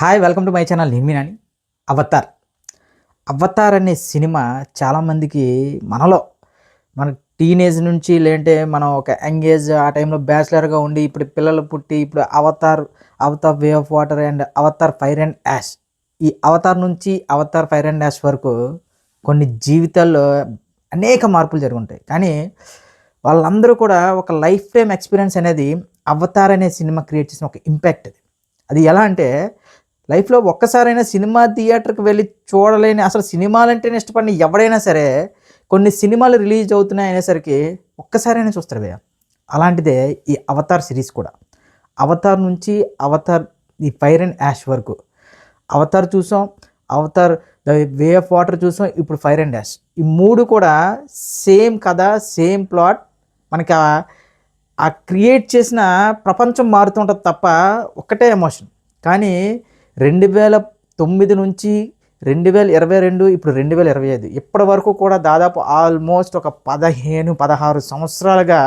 Hi welcome to my channel Nimminani. Avatar Avatar అనే cinema చాలామందికి మనలో మన టీనేజ్ నుంచి లేదంటే మనం ఒక యంగ్ ఏజ్ ఆ టైంలో బ్యాచిలర్గా ఉండి ఇప్పుడు పిల్లలు పుట్టి ఇప్పుడు Avatar Avatar way of water and Avatar fire and ash, ఈ అవతార్ నుంచి అవతార్ ఫైర్ అండ్ యాష్ వరకు కొన్ని జీవితాల్లో అనేక మార్పులు జరుగుంటాయి. కానీ వాళ్ళందరూ కూడా ఒక లైఫ్ టైం ఎక్స్పీరియన్స్ అనేది అవతార్ అనే సినిమా క్రియేట్ చేసిన ఒక ఇంపాక్ట్ అది. అది ఎలా అంటే లైఫ్లో ఒక్కసారైనా సినిమా థియేటర్కి వెళ్ళి చూడలేని, అసలు సినిమాలంటేనే ఇష్టపడిన ఎవడైనా సరే కొన్ని సినిమాలు రిలీజ్ అవుతున్నాయి అనేసరికి ఒక్కసారైనా చూస్తారు భయ్య. అలాంటిదే ఈ అవతార్ సిరీస్ కూడా. అవతార్ నుంచి Avatar the fire and ash వరకు అవతార్ చూసాం, Avatar the way of water చూసాం, ఇప్పుడు ఫైర్ అండ్ యాష్. ఈ మూడు కూడా సేమ్ కథ, సేమ్ ప్లాట్. మనకి ఆ క్రియేట్ చేసిన ప్రపంచం మారుతుంటుంది తప్ప ఒక్కటే ఎమోషన్. కానీ 2009 నుంచి 2022 ఇప్పుడు 2025 ఇప్పటి వరకు కూడా దాదాపు ఆల్మోస్ట్ ఒక 15-16 సంవత్సరాలుగా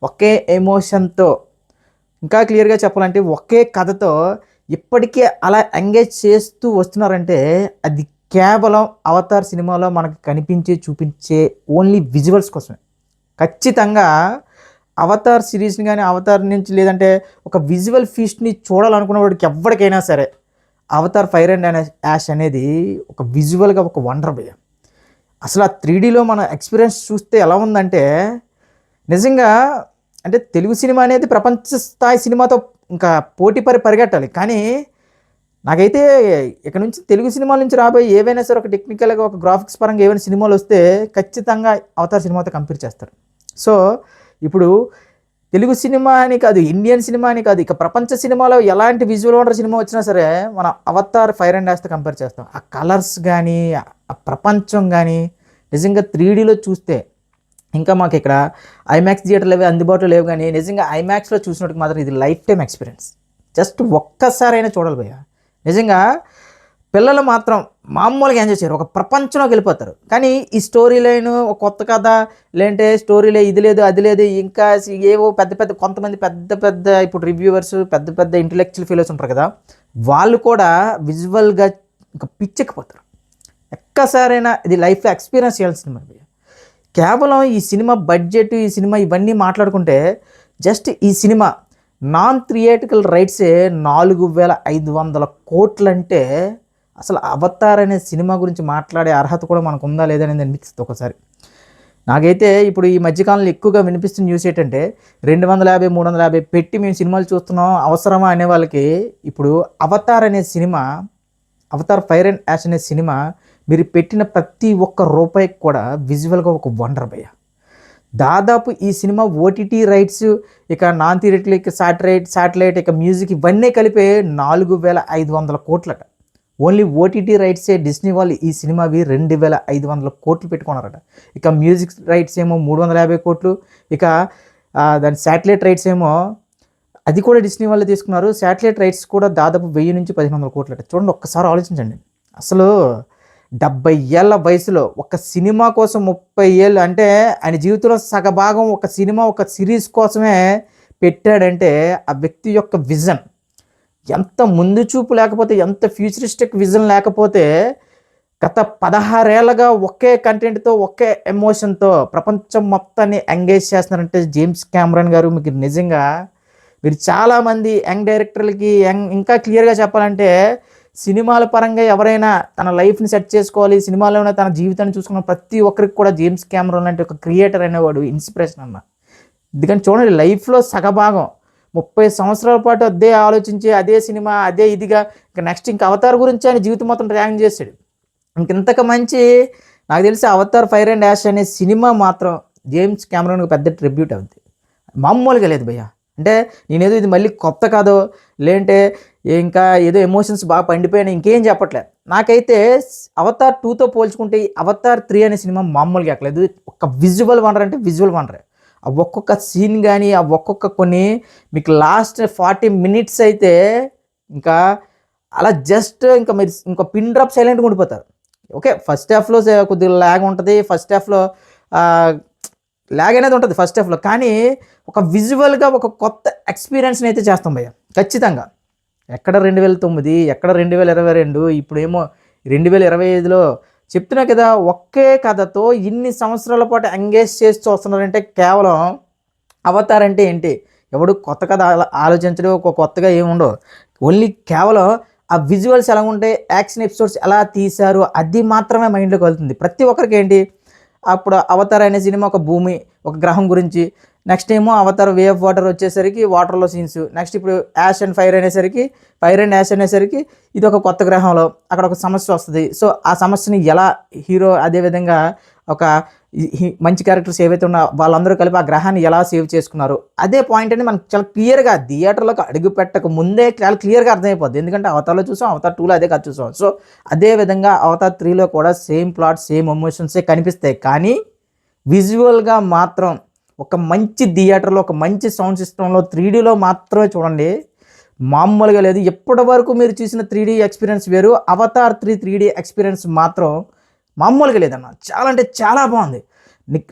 ఒకే ఎమోషన్తో, ఇంకా క్లియర్గా చెప్పాలంటే ఒకే కథతో ఇప్పటికే అలా ఎంగేజ్ చేస్తూ వస్తున్నారంటే అది కేవలం అవతార్ సినిమాలో మనకు కనిపించే చూపించే ఓన్లీ విజువల్స్ కోసమే. ఖచ్చితంగా అవతార్ సిరీస్ని కానీ అవతార్ నుంచి లేదంటే ఒక విజువల్ ఫీస్ట్ని చూడాలనుకున్న వాడికి ఎవరికైనా సరే అవతార్ ఫైర్ అండ్ యాష్ అనేది ఒక విజువల్గా ఒక వండర్ భయ్య. అసలు ఆ 3Dలో మన ఎక్స్పీరియన్స్ చూస్తే ఎలా ఉందంటే నిజంగా, అంటే తెలుగు సినిమా అనేది ప్రపంచ స్థాయి సినిమాతో ఇంకా పోటీ పరిగెట్టాలి. కానీ నాకైతే ఇక్కడ నుంచి తెలుగు సినిమాల నుంచి రాబోయే ఏవైనా సరే ఒక టెక్నికల్గా ఒక గ్రాఫిక్స్ పరంగా ఏవైనా సినిమాలు వస్తే ఖచ్చితంగా అవతార్ సినిమాతో కంపేర్ చేస్తారు. సో ఇప్పుడు తెలుగు సినిమా అని కాదు, ఇండియన్ సినిమా అని కాదు, ఇక ప్రపంచ సినిమాలో ఎలాంటి విజువల్ వండర్ సినిమా వచ్చినా సరే మన అవతార్ ఫైర్ అండ్ యాష్తో కంపేర్ చేస్తాం. ఆ కలర్స్ కానీ ఆ ప్రపంచం కానీ నిజంగా 3Dలో చూస్తే, ఇంకా మాకు ఇక్కడ ఐమాక్స్ థియేటర్లు అవి అందుబాటులో లేవు, కానీ నిజంగా ఐమాక్స్లో చూసినట్టుకు మాత్రం ఇది లైఫ్ టైం ఎక్స్పీరియన్స్. జస్ట్ ఒక్కసారైనా చూడాలి భయ్య. నిజంగా పిల్లలు మాత్రం మామూలుగా ఎంజాయ్ చేయరు, ఒక ప్రపంచంలోకి వెళ్ళిపోతారు. కానీ ఈ స్టోరీ లైన్ ఒక కొత్త కథ, లేదంటే స్టోరీలో ఇది లేదు అది లేదు, ఇంకా ఏవో పెద్ద పెద్ద కొంతమంది పెద్ద పెద్ద ఇప్పుడు రివ్యూవర్స్ పెద్ద పెద్ద ఇంటలెక్చువల్ ఫీలర్స్ ఉంటారు కదా, వాళ్ళు కూడా విజువల్గా ఇంకా పిచ్చెక్కిపోతారు. ఒక్కసారైనా ఇది లైఫ్లో ఎక్స్పీరియన్స్ చేయాల్సిన సినిమా. కేవలం ఈ సినిమా బడ్జెట్, ఈ సినిమా ఇవన్నీ మాట్లాడుకుంటే జస్ట్ ఈ సినిమా నాన్ థియేటికల్ రైట్సే 4500 కోట్లు. అంటే అసలు అవతార్ అనే సినిమా గురించి మాట్లాడే అర్హత కూడా మనకు ఉందా లేదా అనేది అనిపిస్తుంది ఒకసారి. నాకైతే ఇప్పుడు ఈ మధ్యకాలంలో ఎక్కువగా వినిపిస్తున్న న్యూస్ ఏంటంటే 250-350 పెట్టి మేము సినిమాలు చూస్తున్నాం అవసరమా అనే వాళ్ళకి ఇప్పుడు అవతార్ అనే సినిమా, అవతార్ ఫైర్ అండ్ యాష్ అనే సినిమా మీరు పెట్టిన ప్రతి ఒక్క రూపాయికి కూడా విజువల్గా ఒక వండర్ భయ్య. దాదాపు ఈ సినిమా ఓటీటీ రైట్స్, ఇక నాన్ థియేటర్లు, ఇక శాటిలైట్, ఇక మ్యూజిక్ ఇవన్నీ కలిపే 4500 కోట్లట. ఓన్లీ ఓటీటీ రైట్సే డిస్నీ వాళ్ళు ఈ సినిమావి 2500 కోట్లు పెట్టుకున్నారట. ఇక మ్యూజిక్ రైట్స్ ఏమో 350 కోట్లు, ఇక దాని శాటిలైట్ రైట్స్ ఏమో అది కూడా డిస్నీ వాళ్ళు తీసుకున్నారు. శాటిలైట్ రైట్స్ కూడా దాదాపు 1000-1500 కోట్లట. చూడండి, ఒక్కసారి ఆలోచించండి. అసలు 70 ఏళ్ళ వయసులో ఒక సినిమా కోసం 30 ఏళ్ళు, అంటే ఆయన జీవితంలో సగభాగం ఒక సినిమా ఒక సిరీస్ కోసమే పెట్టాడంటే ఆ వ్యక్తి యొక్క విజన్ ఎంత ముందు చూపు లేకపోతే, ఎంత ఫ్యూచరిస్టిక్ విజన్ లేకపోతే గత 16 ఏళ్ళగా ఒకే కంటెంట్తో ఒకే ఎమోషన్తో ప్రపంచం మొత్తాన్ని ఎంగేజ్ చేస్తున్నారంటే జేమ్స్ కెమెరాన్ గారు, మీకు నిజంగా మీరు చాలామంది యంగ్ డైరెక్టర్లకి ఇంకా క్లియర్గా చెప్పాలంటే సినిమాల పరంగా ఎవరైనా తన లైఫ్ని సెట్ చేసుకోవాలి, సినిమాలోనే తన జీవితాన్ని చూసుకున్న ప్రతి ఒక్కరికి కూడా జేమ్స్ కెమెరాన్ లాంటి ఒక క్రియేటర్ అనేవాడు ఇన్స్పిరేషన్ అన్న. ఎందుకని చూడండి, లైఫ్లో సగభాగం 30 సంవత్సరాల పాటు అదే ఆలోచించి అదే సినిమా అదే ఇదిగా ఇంకా నెక్స్ట్ ఇంకా అవతార్ గురించి ఆయన జీవితం మొత్తం ట్రాక్ చేశాడు. ఇంతకు మంచి నాకు తెలిసి అవతార్ ఫైర్ అండ్ యాష్ అనే సినిమా మాత్రం జేమ్స్ కెమెరాన్కి పెద్ద ట్రిబ్యూట్ అవుతుంది, మామూలుగా లేదు భయ్య. అంటే నేనేదో ఇది మళ్ళీ కొత్త కాదో లేదంటే ఇంకా ఏదో ఎమోషన్స్ బాగా పండిపోయినా ఇంకేం చెప్పట్లేదు. నాకైతే అవతార్ 2తో పోల్చుకుంటే అవతార్ 3 అనే సినిమా మామూలుగా ఎక్కలేదు. ఒక విజువల్ వండర్ అంటే విజువల్ వండరే. ఆ ఒక్కొక్క సీన్ కానీ ఆ ఒక్కొక్క కొన్ని మీకు లాస్ట్ 40 మినిట్స్ అయితే ఇంకా అలా జస్ట్ ఇంకా మీరు ఇంకా పిన్ డ్రాప్ సైలెంట్గా ఉండిపోతారు. ఓకే, ఫస్ట్ హాఫ్లో కొద్దిగా ల్యాగ్ ఉంటుంది, ఫస్ట్ హాఫ్లో ల్యాగ్ అనేది ఉంటుంది ఫస్ట్ హాఫ్లో, కానీ ఒక విజువల్గా ఒక కొత్త ఎక్స్పీరియన్స్ని అయితే చేస్తాం భయ్య ఖచ్చితంగా. ఎక్కడ 2009, ఎక్కడ 2022, ఇప్పుడేమో 2025లో చెప్తున్నా కదా! ఒకే కథతో ఇన్ని సంవత్సరాల పాటు ఎంగేజ్ చేసి చూస్తున్నారంటే కేవలం 'అవతార్' అంటే ఏంటి? ఎవడు కొత్త కథ ఆలోచించడు. కొత్తగా ఏముండవు. ఓన్లీ కేవలం ఆ విజువల్స్ ఎలాగుంటాయి, యాక్షన్ ఎపిసోడ్స్ ఎలా తీశారు అది మాత్రమే మైండ్‌లోకి వెళ్తుంది. ప్రతి ఒక్కరికి ఏంటి, అప్పుడు 'అవతార్' అనే సినిమా ఒక భూమి, ఒక గ్రహం గురించి. నెక్స్ట్ ఏమో 'అవతార్ వే ఆఫ్ వాటర్' వచ్చేసరికి వాటర్‌లో సీన్స్. నెక్స్ట్ ఇప్పుడు 'యాష్ అండ్ ఫైర్' అనేసరికి, 'ఫైర్ అండ్ యాష్' అనేసరికి ఇది ఒక కొత్త గ్రహంలో అక్కడ ఒక సమస్య వస్తది. సో, ఆ సమస్యని ఎలా హీరో అదేవిధంగా ఒక మంచి క్యారెక్టర్స్ ఏవైతే ఉన్నాయో వాళ్ళందరూ కలిపి ఆ గ్రహాన్ని ఎలా సేవ్ చేసుకున్నారు. అదే పాయింట్ అని మనకు చాలా క్లియర్‌గా థియేటర్‌లోకి అడుగు పెట్టక ముందే చాలా క్లియర్‌గా అర్థమైపోద్ది. ఎందుకంటే 'అవతార్‌లో' చూసాం, 'అవతార్ 2'లో అదే కథ చూసాం. సో, అదే విధంగా 'అవతార్ 3'లో కూడా సేమ్ ప్లాట్, సేమ్ ఎమోషన్సే కనిపిస్తాయి. కానీ విజువల్‌గా మాత్రం ఒక మంచి థియేటర్‌లో, ఒక మంచి సౌండ్ సిస్టమ్‌లో 3డీలో మాత్రమే చూడండి. మామూలుగా లేదు. ఇప్పటివరకు మీరు చూసిన 3డీ ఎక్స్‌పీరియన్స్ వేరు. 'అవతార్ 3' 3డీ ఎక్స్‌పీరియన్స్ మాత్రం మామూలుగా లేదన్న. చాలా అంటే చాలా బాగుంది.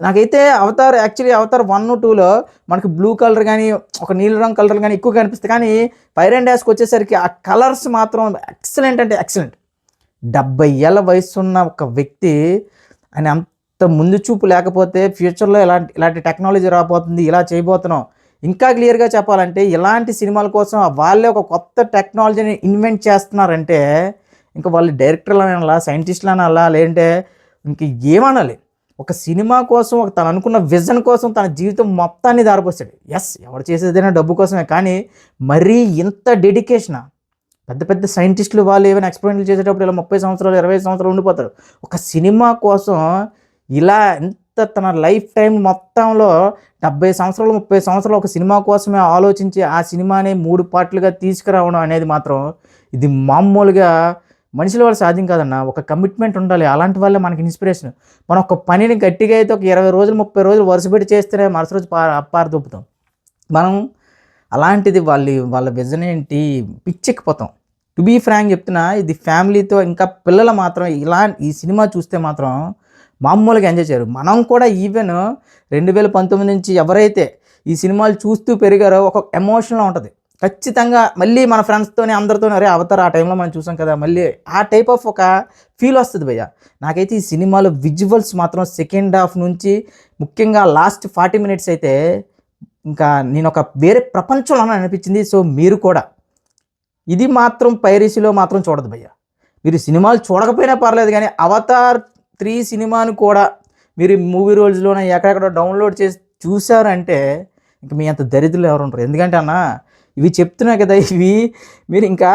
నాకైతే 'అవతార్' యాక్చువల్లీ 'అవతార్ 1, 2లో మనకి బ్లూ కలర్ గానీ, ఒక నీలి రంగు కలర్ గానీ ఎక్కువ కనిపిస్తాయి. కానీ 'ఫైర్ అండ్ యాష్'కి వచ్చేసరికి ఆ కలర్స్ మాత్రం ఎక్సలెంట్ అంటే ఎక్సలెంట్. 70 ఏళ్ల వయసున్న ఒక వ్యక్తి ఆయన అంత ముందు చూపు లేకపోతే ఫ్యూచర్‌లో ఇలాంటి టెక్నాలజీ రాబోతుంది, ఇలా చేయబోతున్నాం. ఇంకా క్లియర్‌గా చెప్పాలంటే ఇలాంటి సినిమాల కోసం వాళ్ళే ఒక కొత్త టెక్నాలజీని ఇన్వెంట్ చేస్తున్నారంటే ఇంక వాళ్ళు డైరెక్టర్‌లని అనాలా, సైంటిస్ట్‌లని అనాలా, లేదంటే ఇంక ఏమనాలి? ఒక సినిమా కోసం తను అనుకున్న విజన్ కోసం తన జీవితం మొత్తాన్ని ధారపోసాడు. యెస్, ఎవడు చేసేదైనా డబ్బు కోసమే. కానీ మరీ ఇంత డెడికేషనా? పెద్ద పెద్ద సైంటిస్టులు వాళ్ళు ఏమైనా ఎక్స్‌పెరిమెంట్లు చేసేటప్పుడు ఇలా 30 సంవత్సరాలు, 20 సంవత్సరాలు ఉండిపోతారు. ఒక సినిమా కోసం ఇలా ఎంత తన లైఫ్ టైమ్ మొత్తంలో 70 సంవత్సరాలు, 30 సంవత్సరాలు ఒక సినిమా కోసమే ఆలోచించి ఆ సినిమాని 3 పార్ట్‌లుగా తీసుకురావడం అనేది మాత్రం ఇది మామూలుగా మనుషుల వల్ల సాధ్యం కాదన్న. ఒక కమిట్మెంట్ ఉండాలి. అలాంటి వాళ్ళే మనకి ఇన్స్పిరేషన్. మనం ఒక పనిని గట్టిగా అయితే ఒక 20 రోజులు, 30 రోజులు వరుసపెట్టి చేస్తేనే మరుసటి రోజు అప్పార దొబ్బుతాం. మనం అలాంటిది వాళ్ళ విజన్ ఏంటి పిచ్చెక్కిపోతాం. టు బీ ఫ్రాంక్ చెప్తున్నా, ఇది ఫ్యామిలీతో ఇంకా పిల్లలు మాత్రం ఈ సినిమా చూస్తే మాత్రం మామూలుగా ఎంజాయ్ చేయరు. మనం కూడా ఈవెన్ 2019 నుంచి ఎవరైతే ఈ సినిమాలు చూస్తూ పెరిగారో ఒక ఎమోషన్‌లో ఉంటది. ఖచ్చితంగా మళ్ళీ మన ఫ్రెండ్స్‌తోని అందరితోని అరే! 'అవతార్' ఆ టైంలో మనం చూసాం కదా! మళ్ళీ ఆ టైప్ ఆఫ్ ఒక ఫీల్ వస్తది భయ్య. నాకైతే ఈ సినిమాలో విజువల్స్ మాత్రం సెకండ్ హాఫ్ నుంచి ముఖ్యంగా లాస్ట్ 40 మినిట్స్ అయితే ఇంకా నేనొక వేరే ప్రపంచంలోనే అనిపించింది. సో, మీరు కూడా ఇది మాత్రం పైరసీలో మాత్రం చూడొద్దు భయ్య. మీరు సినిమాలు చూడకపోయినా పర్లేదు గానీ 'అవతార్ 3' సినిమాని కూడా మీరు మూవీ రూల్స్‌లోనే ఎక్కడెక్కడో డౌన్‌లోడ్ చేసి చూసారంటే ఇంక మీ అంత దరిద్రులు ఎవరుండరు. ఎందుకంటే అన్న ఇవి చెప్తున్నా కదా! ఇవి మీరింకా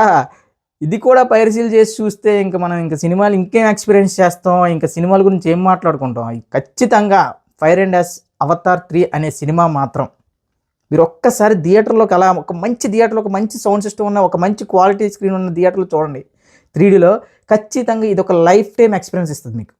ఇది కూడా పైరసీలు చేసి చూస్తే ఇంక మనం ఇంక సినిమాలు ఇంకేం ఎక్స్‌పీరియన్స్ చేస్తాం? ఇంక సినిమాల గురించి ఏం మాట్లాడుకుంటాం? ఖచ్చితంగా 'ఫైర్ అండ్ యాష్', 'అవతార్ 3' అనే సినిమా మాత్రం మీరు ఒక్కసారి థియేటర్‌లోకి అలా ఒక మంచి థియేటర్‌లో ఒక మంచి సౌండ్ సిస్టమ్ ఉన్న, ఒక మంచి క్వాలిటీ స్క్రీన్ ఉన్న థియేటర్‌లో చూడండి. 3డీలో ఖచ్చితంగా ఇదొక లైఫ్ టైమ్ ఎక్స్‌పీరియన్స్ ఇస్తది మీకు.